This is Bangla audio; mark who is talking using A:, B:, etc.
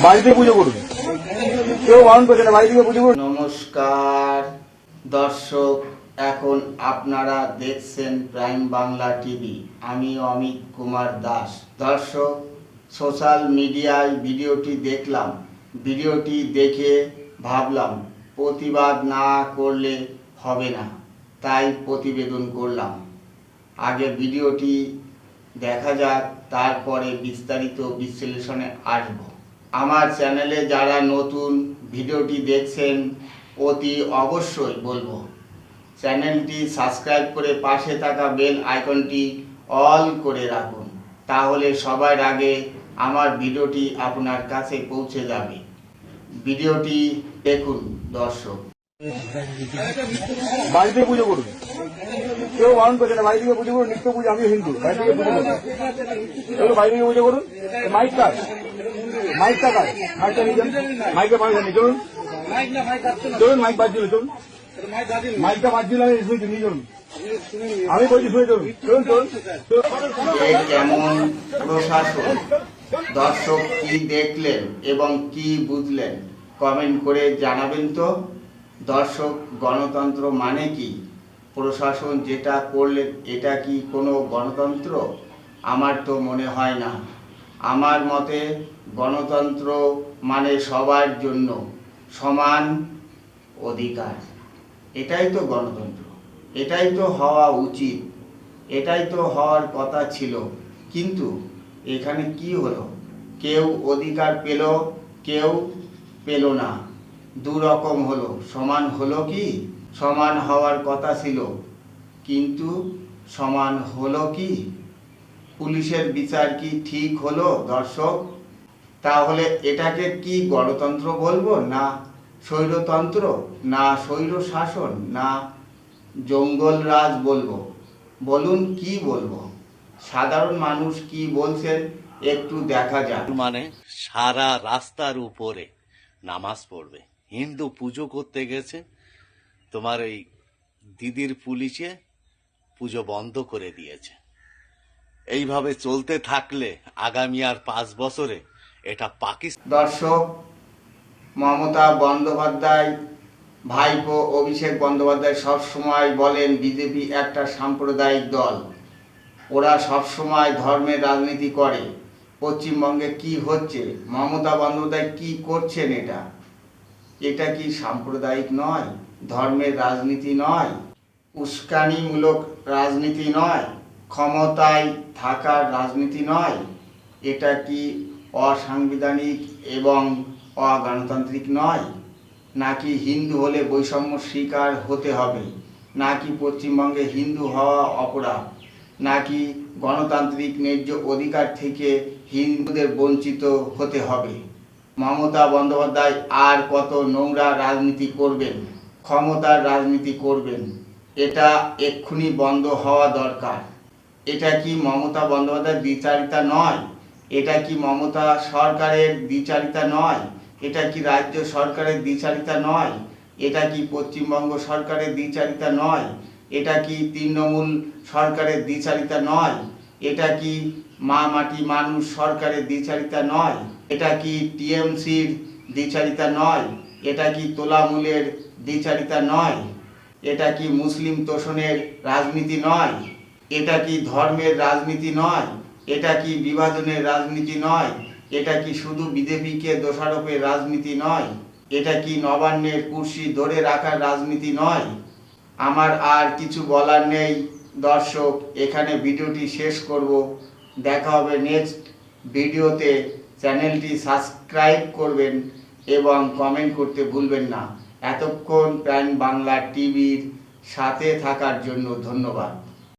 A: বাড়িতে পুজো করুন, কেউ বারণ করছে না, বাড়ি থেকে পুজো করুন।
B: নমস্কার দর্শক, এখন আপনারা দেখছেন প্রাইম বাংলা টিভি। আমি অমিত কুমার দাস। দর্শক, সোশ্যাল মিডিয়ায় ভিডিওটি দেখলাম। ভিডিওটি দেখে ভাবলাম প্রতিবাদ না করলে হবে না, তাই প্রতিবেদন করলাম। আগে ভিডিওটি দেখা যাক, তারপরে বিস্তারিত বিশ্লেষণে আসব। আমার চ্যানেলে যারা নতুন ভিডিওটি দেখছেন অতি অবশ্যই বলবো চ্যানেলটি সাবস্ক্রাইব করে পাশে থাকা বেল আইকনটি অল করে রাখুন, তাহলে সবার আগে আমার ভিডিওটি আপনার কাছে পৌঁছে যাবে। ভিডিওটি দেখুন দর্শক।
A: বাড়িতে পুজো করুন, কেউ বারণ করছে না, বাড়ি থেকে পুজো করুন। নিত্য পুজো, আমিও হিন্দু, বাড়ি থেকে পুজো করুন। কেউ বাড়ি থেকে পুজো করুন। মাইক কাজ, মাইকটা কাজ, মাইকটা নিয়ে যান, মাইকে পাশে নিয়ে চলুন, চলুন, মাইক বাজছিল, চলুন, মাইকটা বাজছিল, আমি শুনছি, নিয়ে চলুন, আমি বলছি শুনে চলুন, চলুন চলুন।
B: কেমন প্রশাসন? দর্শক কি দেখলেন এবং কি বুঝলেন কমেন্ট করে জানাবেন তো। দর্শক, গণতন্ত্র মানে কি? প্রশাসন যেটা করলেন এটা কি কোনো গণতন্ত্র? আমার তো মনে হয় না। আমার মতে গণতন্ত্র মানে সবার জন্য সমান অধিকার। এটাই তো গণতন্ত্র, এটাই তো হওয়া উচিত, এটাই তো হওয়ার কথা ছিল। কিন্তু এখানে কি হলো? কেউ অধিকার পেল, কেউ পেল না, দুরকম হলো। সমান হলো কি? সমান হওয়ার কথা ছিল, কিন্তু সমান হলো কি? পুলিশের বিচার কি ঠিক হলো দর্শক? তাহলে এটাকে কি গণতন্ত্র বলবো, না স্বৈরতন্ত্র, না স্বৈর শাসন, না জঙ্গল রাজ বলবো? বলুন, কি বলবো? সাধারণ মানুষ কি বলছেন একটু দেখা যাক।
C: মানে সারা রাস্তার উপরে নামাজ পড়বে, হিন্দু পুজো করতে গেছে, তোমার এই দিদির পুলিশে পুজো বন্ধ করে দিয়েছে। এইভাবে চলতে থাকলে আগামী আর 5 বছরে এটা পাকিস্তান।
B: দর্শক, মমতা বন্দ্যোপাধ্যায় ভাইপো অভিষেক বন্দ্যোপাধ্যায় সবসময় বলেন বিজেপি একটা সাম্প্রদায়িক দল, ওরা সবসময় ধর্মের রাজনীতি করে। পশ্চিমবঙ্গে কি হচ্ছে? মমতা বন্দ্যোপাধ্যায় কি করছেন? এটা কি সাম্প্রদায়িক নয়? ধর্মের রাজনীতি নয়? উস্কানিমূলক রাজনীতি নয়? ক্ষমতায় থাকার রাজনীতি নয়? এটা কি অসাংবিধানিক এবং অগণতান্ত্রিক নয়? নাকি হিন্দু হলে বৈষম্য শিকার হতে হবে? নাকি পশ্চিমবঙ্গে হিন্দু হওয়া অপরাধ? নাকি গণতান্ত্রিক ন্যায্য অধিকার থেকে হিন্দুদের বঞ্চিত হতে হবে? মমতা বন্দ্যোপাধ্যায় আর কত নোংরা রাজনীতি করবেন, ক্ষমতার রাজনীতি করবেন? এটা এক্ষুনি বন্ধ হওয়া দরকার। এটা কি মমতা বন্দ্যোপাধ্যায়ের দ্বিচারিতা নয়? এটা কি মমতা সরকারের দ্বিচারিতা নয়? এটা কি রাজ্য সরকারের দ্বিচারিতা নয়? এটা কি পশ্চিমবঙ্গ সরকারের দ্বিচারিতা নয়? এটা কি তৃণমূল সরকারের দ্বিচারিতা নয়? এটা কি মা মাটি মানুষ সরকারের দ্বিচারিতা নয়? এটা কি টিএমসির দ্বিচারিতা নয়? এটা কি তোলামূলের দ্বিচারিতা নয়? এটা কি মুসলিম তোষণের রাজনীতি নয়? এটা কি ধর্মের রাজনীতি নয়? এটা কি বিভাজনের রাজনীতি নয়? এটা কি শুধু বিজেপিকে দোষারোপের রাজনীতি নয়? এটা কি নবান্নের কুর্সি ধরে রাখার রাজনীতি নয়? আমার আর কিছু বলার নেই দর্শক, এখানে ভিডিওটি শেষ করব। দেখা হবে নেক্সট ভিডিওতে। চ্যানেলটি সাবস্ক্রাইব করবেন এবং কমেন্ট করতে ভুলবেন না। এতক্ষণ প্রাইম বাংলা টিভির সাথে থাকার জন্য ধন্যবাদ।